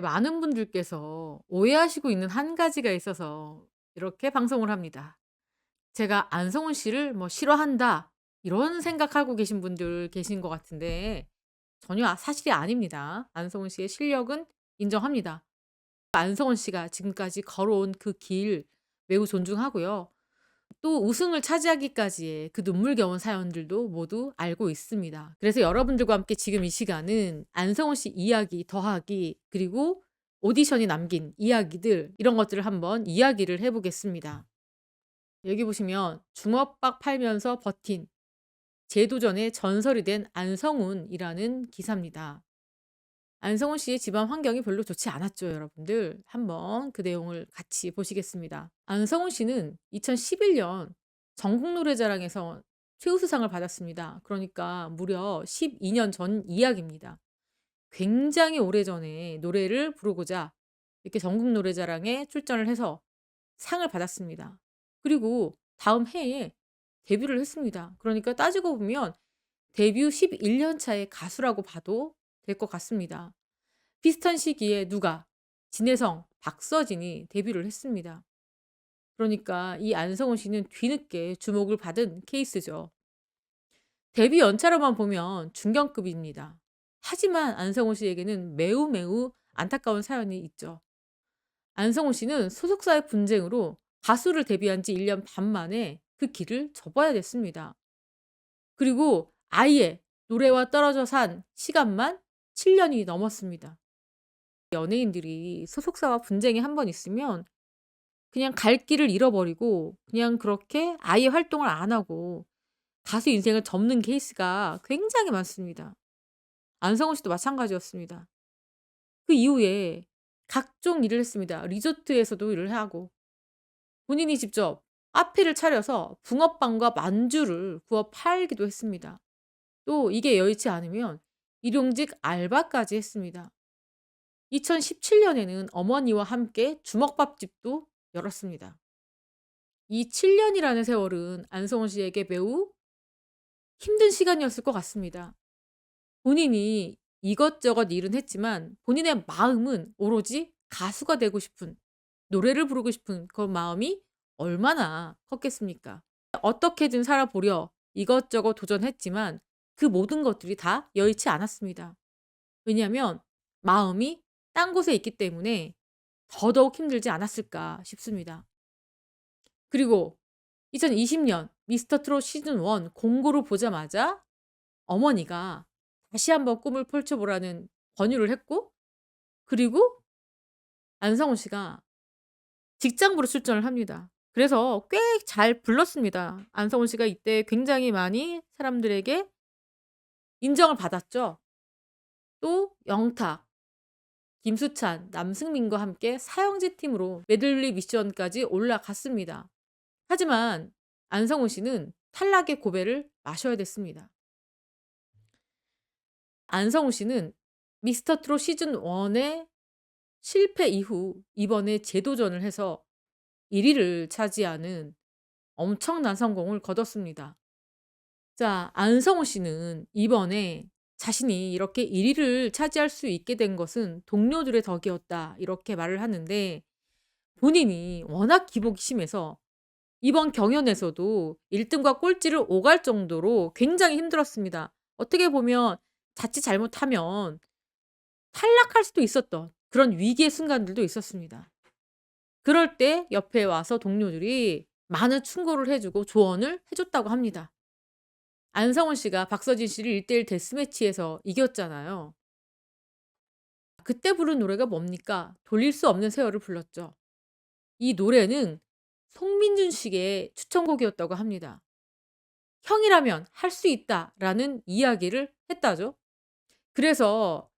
많은 분들께서 오해하시고 있는 한 가지가 있어서 이렇게 방송을 합니다. 제가 안성훈 씨를 뭐 싫어한다 이런 생각하고 계신 분들 계신 것 같은데 전혀 사실이 아닙니다. 안성훈 씨의 실력은 인정합니다. 안성훈 씨가 지금까지 걸어온 그 길 매우 존중하고요. 또 우승을 차지하기까지의 그 눈물겨운 사연들도 모두 알고 있습니다. 그래서 여러분들과 함께 지금 이 시간은 안성훈 씨 이야기 더하기, 그리고 오디션이 남긴 이야기들, 이런 것들을 한번 이야기를 해 보겠습니다. 여기 보시면 주먹밥 팔면서 버틴 재도전의 전설이 된 안성훈이라는 기사입니다. 안성훈 씨의 집안 환경이 별로 좋지 않았죠, 여러분들. 한번 그 내용을 같이 보시겠습니다. 안성훈 씨는 2011년 전국 노래자랑에서 최우수상을 받았습니다. 그러니까 무려 12년 전 이야기입니다. 굉장히 오래전에 노래를 부르고자 이렇게 전국 노래자랑에 출전을 해서 상을 받았습니다. 그리고 다음 해에 데뷔를 했습니다. 그러니까 따지고 보면 데뷔 11년 차의 가수라고 봐도 될 것 같습니다. 비슷한 시기에 누가 진혜성, 박서진이 데뷔를 했습니다. 그러니까 이 안성훈 씨는 뒤늦게 주목을 받은 케이스죠. 데뷔 연차로만 보면 중견급입니다. 하지만 안성훈 씨에게는 매우 매우 안타까운 사연이 있죠. 안성훈 씨는 소속사의 분쟁으로 가수를 데뷔한 지 1년 반 만에 그 길을 접어야 됐습니다. 그리고 아예 노래와 떨어져 산 시간만 7 년이 넘었습니다. 연예인들이 소속사와 분쟁이 한 번 있으면 그냥 갈 길을 잃어버리고 그냥 그렇게 아예 활동을 안 하고 가수 인생을 접는 케이스가 굉장히 많습니다. 안성훈 씨도 마찬가지였습니다. 그 이후에 각종 일을 했습니다. 리조트에서도 일을 하고 본인이 직접 카페를 차려서 붕어빵과 만주를 구워 팔기도 했습니다. 또 이게 여의치 않으면 일용직 알바까지 했습니다. 2017 년에는 어머니와 함께 주먹밥집도 열었습니다. 이 7 년이라는 세월은 안성훈 씨에게 매우 힘든 시간이었을 것 같습니다. 본인이 이것저것 일은 했지만 본인의 마음은 오로지 가수가 되고 싶은, 노래를 부르고 싶은 그 마음이 얼마나 컸겠습니까? 어떻게든 살아보려 이것저것 도전했지만 그 모든 것들이 다 여의치 않았습니다. 왜냐하면 마음이 딴 곳에 있기 때문에 더더욱 힘들지 않았을까 싶습니다. 그리고 2020년 미스터 트롯 시즌 1 공고를 보자마자 어머니가 다시 한번 꿈을 펼쳐보라는 권유를 했고, 그리고 안성훈 씨가 직장부로 출전을 합니다. 그래서 꽤 잘 불렀습니다. 안성훈 씨가 이때 굉장히 많이 사람들에게 인정을 받았죠. 또 영탁, 김수찬, 남승민과 함께 사형제 팀으로 메들리 미션까지 올라갔습니다. 하지만 안성훈 씨는 탈락의 고배를 마셔야 됐습니다. 안성훈 씨는 미스터 트롯 시즌 1의 실패 이후 이번에 재도전을 해서 1 위를 차지하는 엄청난 성공을 거뒀습니다. 자, 안성훈 씨는 이번에 자신이 이렇게 1 위를 차지할 수 있게 된 것은 동료들의 덕이었다, 이렇게 말을 하는데 본인이 워낙 기복이 심해서 이번 경연에서도 1 등과 꼴찌를 오갈 정도로 굉장히 힘들었습니다. 어떻게 보면 자칫 잘못하면 탈락할 수도 있었던 그런 위기의 순간들도 있었습니다. 그럴 때 옆에 와서 동료들이 많은 충고를 해 주고 조언을 해 줬다고 합니다. 안성훈 씨가 박서진 씨를 1대1 데스매치에서 이겼잖아요. 그때 부른 노래가 뭡니까? 돌릴 수 없는 세월을 불렀죠. 이 노래는 송민준 씨의 추천곡이었다고 합니다. "형이라면 할 수 있다."라는 이야기를 했다죠. 그래서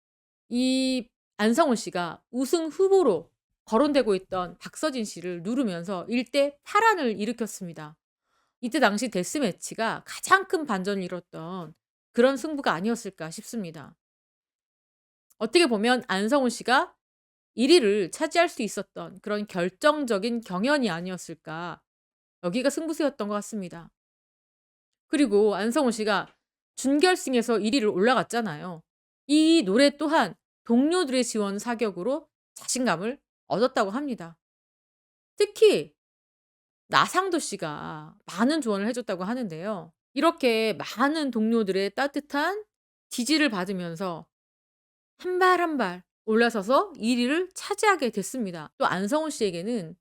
이 안성훈 씨가 우승 후보로 거론되고 있던 박서진 씨를 누르면서 일대 파란을 일으켰습니다. 이때 당시 데스매치가 가장 큰 반전을 일었던 그런 승부가 아니었을까 싶습니다. 어떻게 보면 안성훈 씨가 1 위를 차지할 수 있었던 그런 결정적인 경연이 아니었을까. 여기가 승부수였던 것 같습니다. 그리고 안성훈 씨가 준결승에서 1 위를 올라갔잖아요. 이 노래 또한 동료들의 지원 사격으로 자신감을 얻었다고 합니다. 특히 나상도 씨가 많은 조언을 해 줬다고 하는데요. 이렇게 많은 동료들의 따뜻한 지지를 받으면서 한 발 한 발 올라서서 1 위를 차지하게 됐습니다. 또 안성훈 씨에게는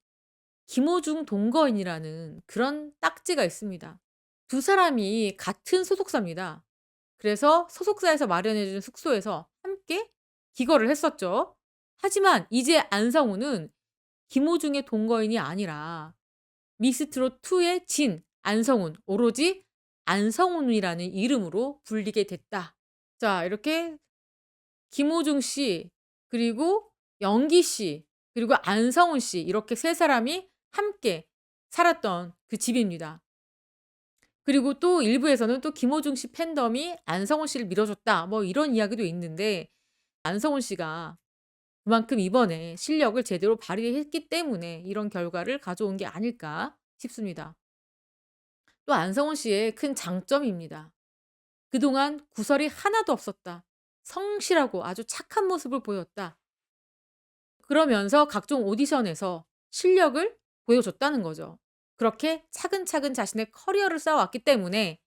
김호중 동거인이라는 그런 딱지가 있습니다. 두 사람이 같은 소속사입니다. 그래서 소속사에서 마련해 준 숙소에서 함께 기거를 했었죠. 하지만 이제 안성훈은 김호중의 동거인이 아니라 미스트롯 2의 진 안성훈, 오로지 안성훈이라는 이름으로 불리게 됐다. 자, 이렇게 김호중 씨, 그리고 영기 씨, 그리고 안성훈 씨, 이렇게 세 사람이 함께 살았던 그 집입니다. 그리고 또 일부에서는 또 김호중 씨 팬덤이 안성훈 씨를 밀어줬다, 뭐 이런 이야기도 있는데, 안성훈 씨가 그만큼 이번에 실력을 제대로 발휘했기 때문에 이런 결과를 가져온 게 아닐까 싶습니다. 또 안성훈 씨의 큰 장점입니다. 그동안 구설이 하나도 없었다. 성실하고 아주 착한 모습을 보였다. 그러면서 각종 오디션에서 실력을 보여줬다는 거죠. 그렇게 차근차근 자신의 커리어를 쌓아왔기 때문에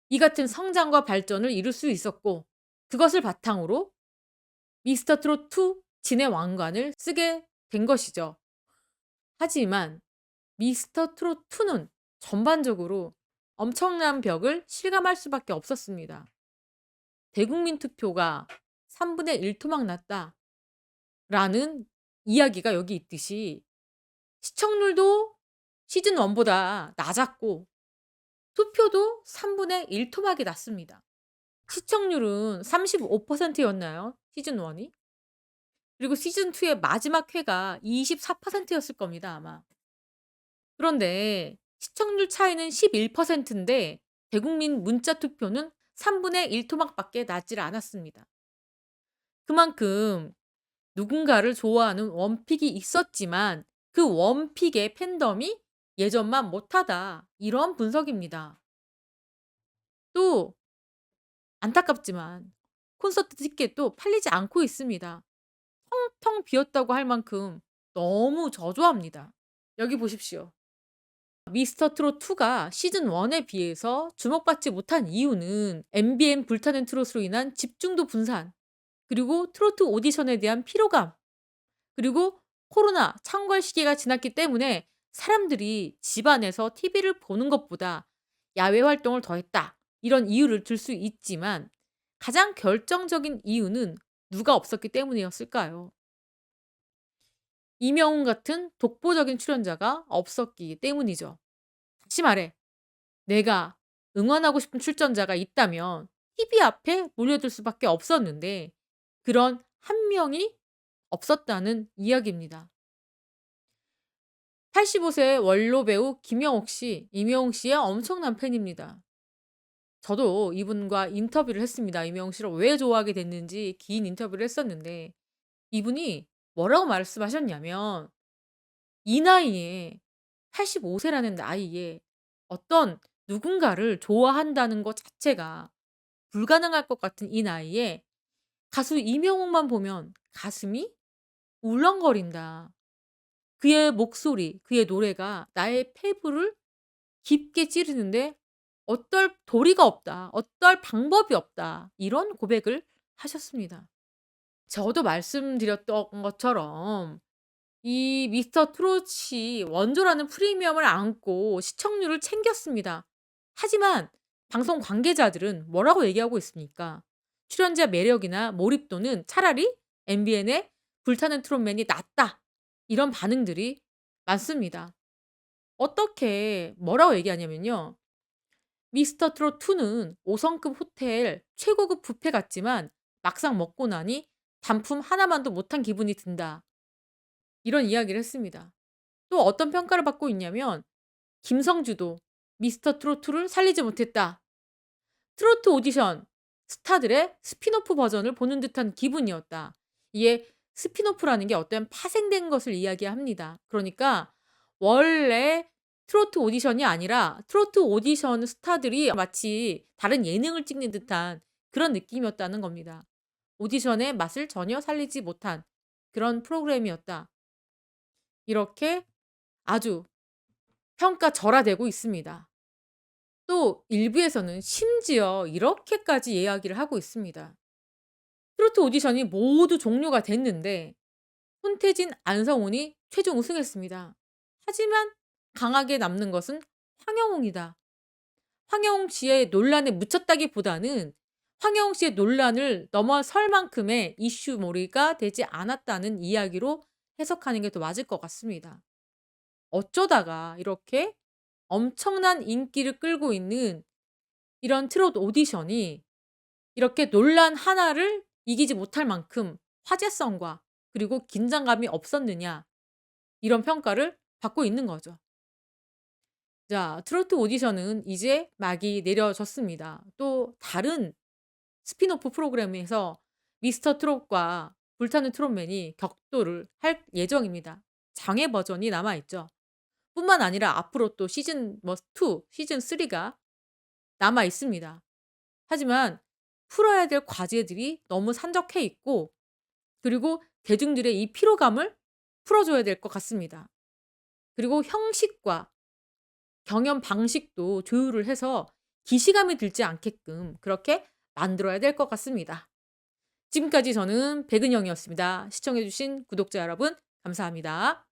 이 같은 성장과 발전을 이룰 수 있었고, 그것을 바탕으로 미스터 트롯 2 진의 왕관을 쓰게 된 것이죠. 하지만 미스터 트롯 2는 전반적으로 엄청난 벽을 실감할 수밖에 없었습니다. 대국민 투표가 3분의 1 토막 났다라는 이야기가 여기 있듯이 시청률도 시즌 1 보다 낮았고 투표도 3분의 1 토막이 났습니다. 시청률은 35% 였나요? 시즌 1이? 그리고 시즌 2의 마지막 회가 24% 였을 겁니다, 아마. 그런데 시청률 차이는 11% 인데 대국민 문자 투표는 3분의 1 토막밖에 나질 않았습니다. 그만큼 누군가를 좋아하는 원픽이 있었지만 그 원픽의 팬덤이 예전만 못하다, 이런 분석입니다. 또 안타깝지만 콘서트 티켓도 팔리지 않고 있습니다. 텅텅 비었다고 할 만큼 너무 저조합니다. 여기 보십시오. 미스터 트롯 2가 시즌 1에 비해서 주목받지 못한 이유는 MBN 불타는 트롯으로 인한 집중도 분산, 그리고 트로트 오디션에 대한 피로감, 그리고 코로나 창궐 시기가 지났기 때문에 사람들이 집안에서 TV를 보는 것보다 야외 활동을 더 했다, 이런 이유를 들 수 있지만 가장 결정적인 이유는 누가 없었기 때문이었을까요? 이명웅 같은 독보적인 출연자가 없었기 때문이죠. 다시 말해, 내가 응원하고 싶은 출전자가 있다면 TV 앞에 몰려들 수밖에 없었는데 그런 한 명이 없었다는 이야기입니다. 85세 원로 배우 김영옥 씨, 이명웅 씨의 엄청난 팬입니다. 저도 이분과 인터뷰를 했습니다. 이명웅 씨를 왜 좋아하게 됐는지 긴 인터뷰를 했었는데 이분이 뭐라고 말씀하셨냐면, 이 나이에 85세라는 나이에 어떤 누군가를 좋아한다는 것 자체가 불가능할 것 같은 이 나이에 가수 이명웅만 보면 가슴이 울렁거린다. 그의 목소리, 그의 노래가 나의 폐부를 깊게 찌르는데 어떨 도리가 없다, 어떨 방법이 없다, 이런 고백을 하셨습니다. 저도 말씀드렸던 것처럼 이 미스터 트롯이 원조라는 프리미엄을 안고 시청률을 챙겼습니다. 하지만 방송 관계자들은 뭐라고 얘기하고 있습니까? 출연자 매력이나 몰입도는 차라리 MBN의 불타는 트롯맨이 낫다, 이런 반응들이 많습니다. 어떻게 뭐라고 얘기하냐면요. 미스터 트롯 2는 5성급 호텔 최고급 뷔페 같지만 막상 먹고 나니 단품 하나만도 못한 기분이 든다, 이런 이야기를 했습니다. 또 어떤 평가를 받고 있냐면 김성주도 미스터 트롯 2를 살리지 못했다. 트로트 오디션 스타들의 스피노프 버전을 보는 듯한 기분이었다. 이게 스피노프라는 게 어떤 파생된 것을 이야기합니다. 그러니까 원래 트로트 오디션이 아니라 트로트 오디션 스타들이 마치 다른 예능을 찍는 듯한 그런 느낌이었다는 겁니다. 오디션의 맛을 전혀 살리지 못한 그런 프로그램이었다. 이렇게 아주 평가절하되고 있습니다. 또 일부에서는 심지어 이렇게까지 이야기를 하고 있습니다. 트로트 오디션이 모두 종료가 됐는데 손태진, 안성훈이 최종 우승했습니다. 하지만 강하게 남는 것은 황영웅이다. 황영웅 씨의 논란에 묻혔다기보다는 황영웅 씨의 논란을 넘어설 만큼의 이슈몰이가 되지 않았다는 이야기로 해석하는 게 더 맞을 것 같습니다. 어쩌다가 이렇게 엄청난 인기를 끌고 있는 이런 트롯 오디션이 이렇게 논란 하나를 이기지 못할 만큼 화제성과 그리고 긴장감이 없었느냐, 이런 평가를 받고 있는 거죠. 자, 트로트 오디션은 이제 막이 내려졌습니다. 또 다른 스핀오프 프로그램에서 미스터 트롯과 불타는 트롯맨이 격돌을 할 예정입니다. 장애 버전이 남아 있죠. 뿐만 아니라 앞으로 또 시즌 2, 시즌 3가 남아 있습니다. 하지만 풀어야 될 과제들이 너무 산적해 있고, 그리고 대중들의 이 피로감을 풀어줘야 될 것 같습니다. 그리고 형식과 경연 방식도 조율을 해서 기시감이 들지 않게끔 그렇게 만들어야 될 것 같습니다. 지금까지 저는 백은영이었습니다. 시청해 주신 구독자 여러분 감사합니다.